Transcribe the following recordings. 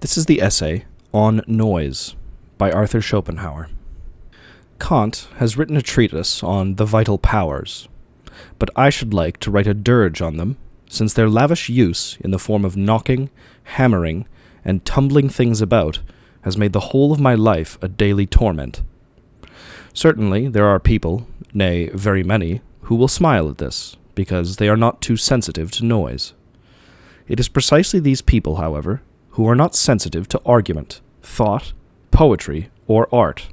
This is the essay On Noise by Arthur Schopenhauer. Kant has written a treatise on the vital powers, but I should like to write a dirge on them, since their lavish use in the form of knocking, hammering, and tumbling things about has made the whole of my life a daily torment. Certainly there are people, nay, very many, who will smile at this, because they are not too sensitive to noise. It is precisely these people, however, who are not sensitive to argument, thought, poetry, or art.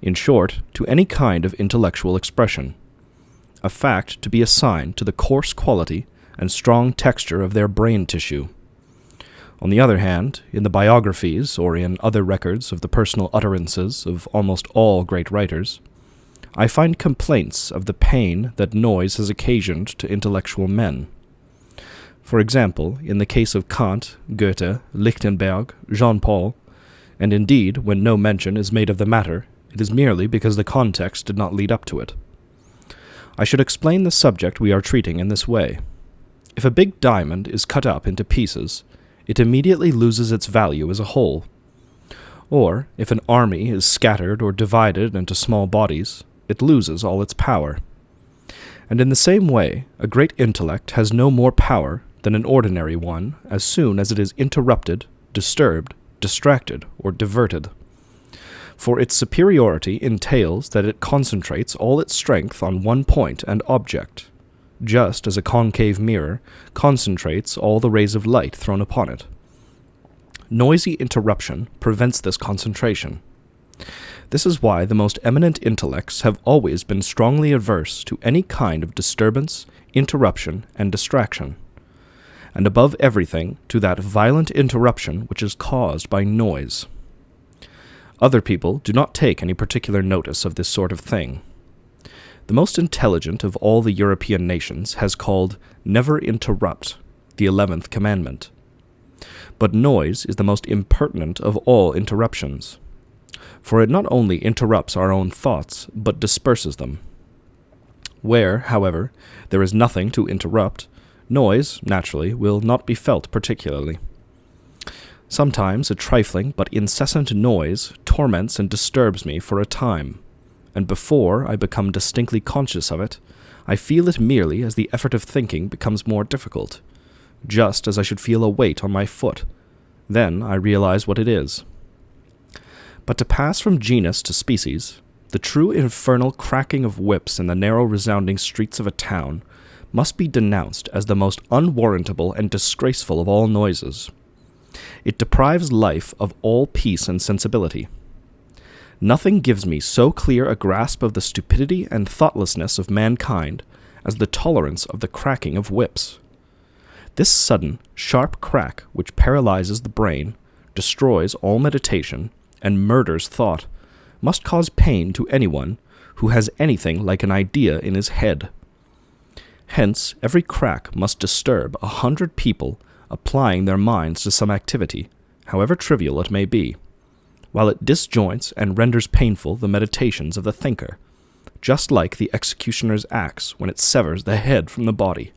In short, to any kind of intellectual expression. A fact to be assigned to the coarse quality and strong texture of their brain tissue. On the other hand, in the biographies or in other records of the personal utterances of almost all great writers, I find complaints of the pain that noise has occasioned to intellectual men. For example, in the case of Kant, Goethe, Lichtenberg, Jean-Paul, and indeed, when no mention is made of the matter, it is merely because the context did not lead up to it. I should explain the subject we are treating in this way. If a big diamond is cut up into pieces, it immediately loses its value as a whole. Or, if an army is scattered or divided into small bodies, it loses all its power. And in the same way, a great intellect has no more power than an ordinary one as soon as it is interrupted, disturbed, distracted, or diverted. For its superiority entails that it concentrates all its strength on one point and object, just as a concave mirror concentrates all the rays of light thrown upon it. Noisy interruption prevents this concentration. This is why the most eminent intellects have always been strongly averse to any kind of disturbance, interruption, and distraction, and above everything to that violent interruption which is caused by noise. Other people do not take any particular notice of this sort of thing. The most intelligent of all the European nations has called "never interrupt" the 11th commandment. But noise is the most impertinent of all interruptions, for it not only interrupts our own thoughts, but disperses them. Where, however, there is nothing to interrupt, noise, naturally, will not be felt particularly. Sometimes a trifling but incessant noise torments and disturbs me for a time, and before I become distinctly conscious of it, I feel it merely as the effort of thinking becomes more difficult, just as I should feel a weight on my foot. Then I realize what it is. But to pass from genus to species, the true infernal cracking of whips in the narrow resounding streets of a town must be denounced as the most unwarrantable and disgraceful of all noises. It deprives life of all peace and sensibility. Nothing gives me so clear a grasp of the stupidity and thoughtlessness of mankind as the tolerance of the cracking of whips. This sudden, sharp crack which paralyzes the brain, destroys all meditation, and murders thought, must cause pain to anyone who has anything like an idea in his head. Hence, every crack must disturb 100 people applying their minds to some activity, however trivial it may be, while it disjoints and renders painful the meditations of the thinker, just like the executioner's axe when it severs the head from the body.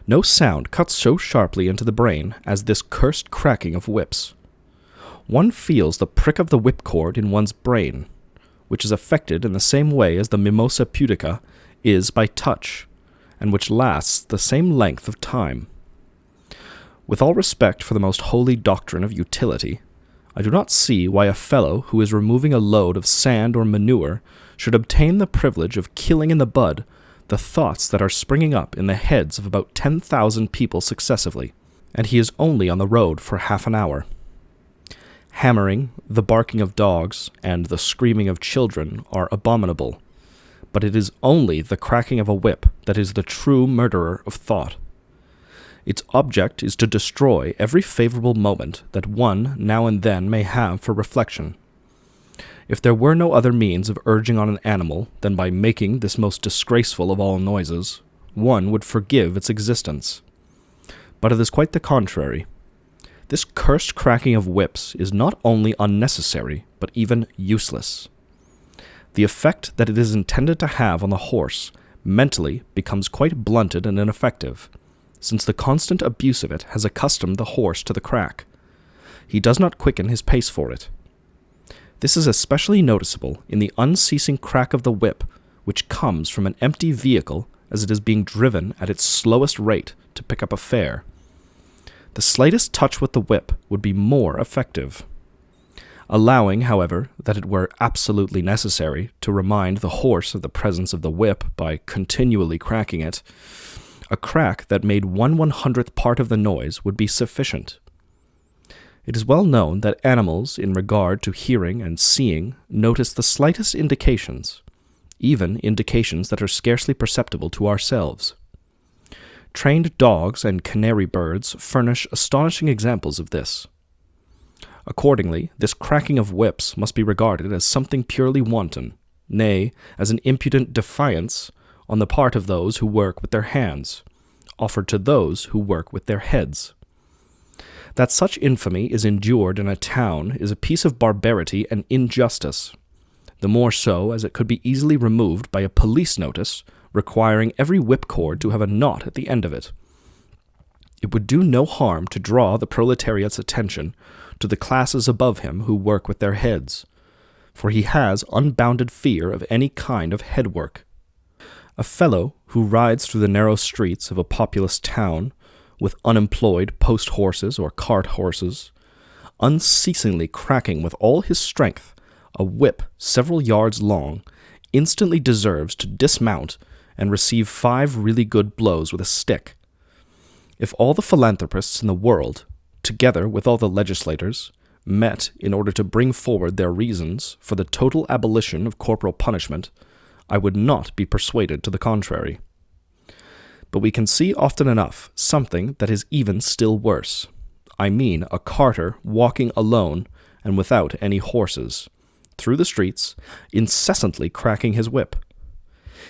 No sound cuts so sharply into the brain as this cursed cracking of whips. One feels the prick of the whipcord in one's brain, which is affected in the same way as the mimosa pudica is by touch, and which lasts the same length of time. With all respect for the most holy doctrine of utility, I do not see why a fellow who is removing a load of sand or manure should obtain the privilege of killing in the bud the thoughts that are springing up in the heads of about 10,000 people successively, and he is only on the road for half an hour. Hammering, the barking of dogs, and the screaming of children are abominable, but it is only the cracking of a whip that is the true murderer of thought. Its object is to destroy every favorable moment that one now and then may have for reflection. If there were no other means of urging on an animal than by making this most disgraceful of all noises, one would forgive its existence. But it is quite the contrary. This cursed cracking of whips is not only unnecessary, but even useless. The effect that it is intended to have on the horse mentally becomes quite blunted and ineffective, since the constant abuse of it has accustomed the horse to the crack. He does not quicken his pace for it. This is especially noticeable in the unceasing crack of the whip, which comes from an empty vehicle as it is being driven at its slowest rate to pick up a fare. The slightest touch with the whip would be more effective. Allowing, however, that it were absolutely necessary to remind the horse of the presence of the whip by continually cracking it, a crack that made 1/100th part of the noise would be sufficient. It is well known that animals, in regard to hearing and seeing, notice the slightest indications, even indications that are scarcely perceptible to ourselves. Trained dogs and canary birds furnish astonishing examples of this. Accordingly, this cracking of whips must be regarded as something purely wanton, nay, as an impudent defiance on the part of those who work with their hands, offered to those who work with their heads. That such infamy is endured in a town is a piece of barbarity and injustice, the more so as it could be easily removed by a police notice requiring every whipcord to have a knot at the end of it. It would do no harm to draw the proletariat's attention to the classes above him who work with their heads, for he has unbounded fear of any kind of head work. A fellow who rides through the narrow streets of a populous town with unemployed post-horses or cart-horses, unceasingly cracking with all his strength a whip several yards long, instantly deserves to dismount and receive 5 really good blows with a stick. If all the philanthropists in the world, together with all the legislators, met in order to bring forward their reasons for the total abolition of corporal punishment, I would not be persuaded to the contrary. But we can see often enough something that is even still worse. I mean a carter walking alone and without any horses, through the streets, incessantly cracking his whip.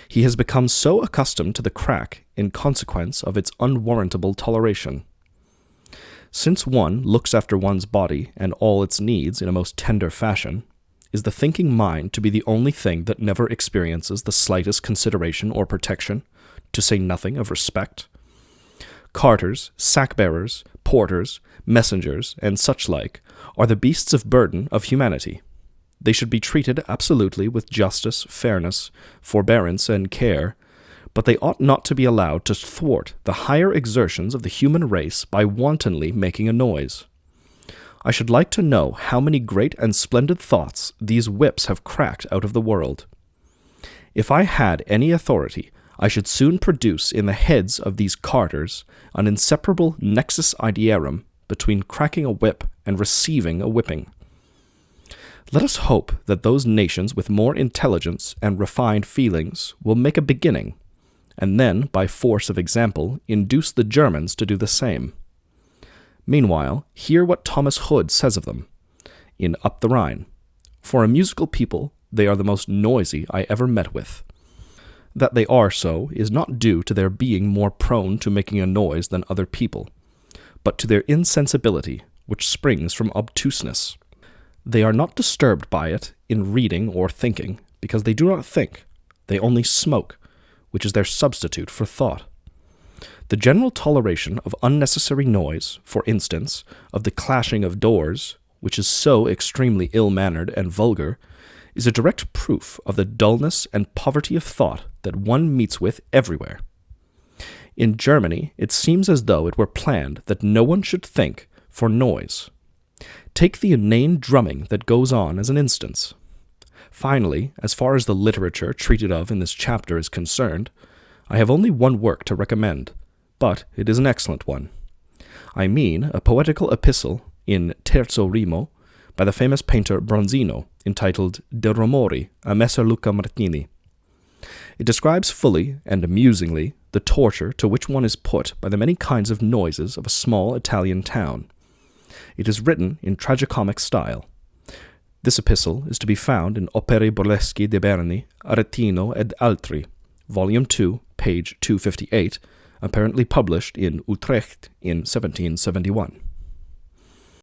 He has become so accustomed to the crack in consequence of its unwarrantable toleration. Since one looks after one's body and all its needs in a most tender fashion, is the thinking mind to be the only thing that never experiences the slightest consideration or protection, to say nothing of respect? Carters, sack-bearers, porters, messengers, and such like are the beasts of burden of humanity. They should be treated absolutely with justice, fairness, forbearance, and care, but they ought not to be allowed to thwart the higher exertions of the human race by wantonly making a noise. I should like to know how many great and splendid thoughts these whips have cracked out of the world. If I had any authority, I should soon produce in the heads of these carters an inseparable nexus idearum between cracking a whip and receiving a whipping. Let us hope that those nations with more intelligence and refined feelings will make a beginning, and then, by force of example, induce the Germans to do the same. Meanwhile, hear what Thomas Hood says of them, in Up the Rhine. For a musical people, they are the most noisy I ever met with. That they are so is not due to their being more prone to making a noise than other people, but to their insensibility, which springs from obtuseness. They are not disturbed by it in reading or thinking, because they do not think, they only smoke, which is their substitute for thought. The general toleration of unnecessary noise, for instance, of the clashing of doors, which is so extremely ill-mannered and vulgar, is a direct proof of the dullness and poverty of thought that one meets with everywhere. In Germany, it seems as though it were planned that no one should think for noise. Take the inane drumming that goes on as an instance. Finally, as far as the literature treated of in this chapter is concerned, I have only one work to recommend, but it is an excellent one. I mean a poetical epistle in terzo rimo by the famous painter Bronzino, entitled De Romori a Messer Luca Martini. It describes fully and amusingly the torture to which one is put by the many kinds of noises of a small Italian town. It is written in tragicomic style. This epistle is to be found in Opere Burleschi de Berni, Aretino ed Altri, Volume 2, page 258, apparently published in Utrecht in 1771.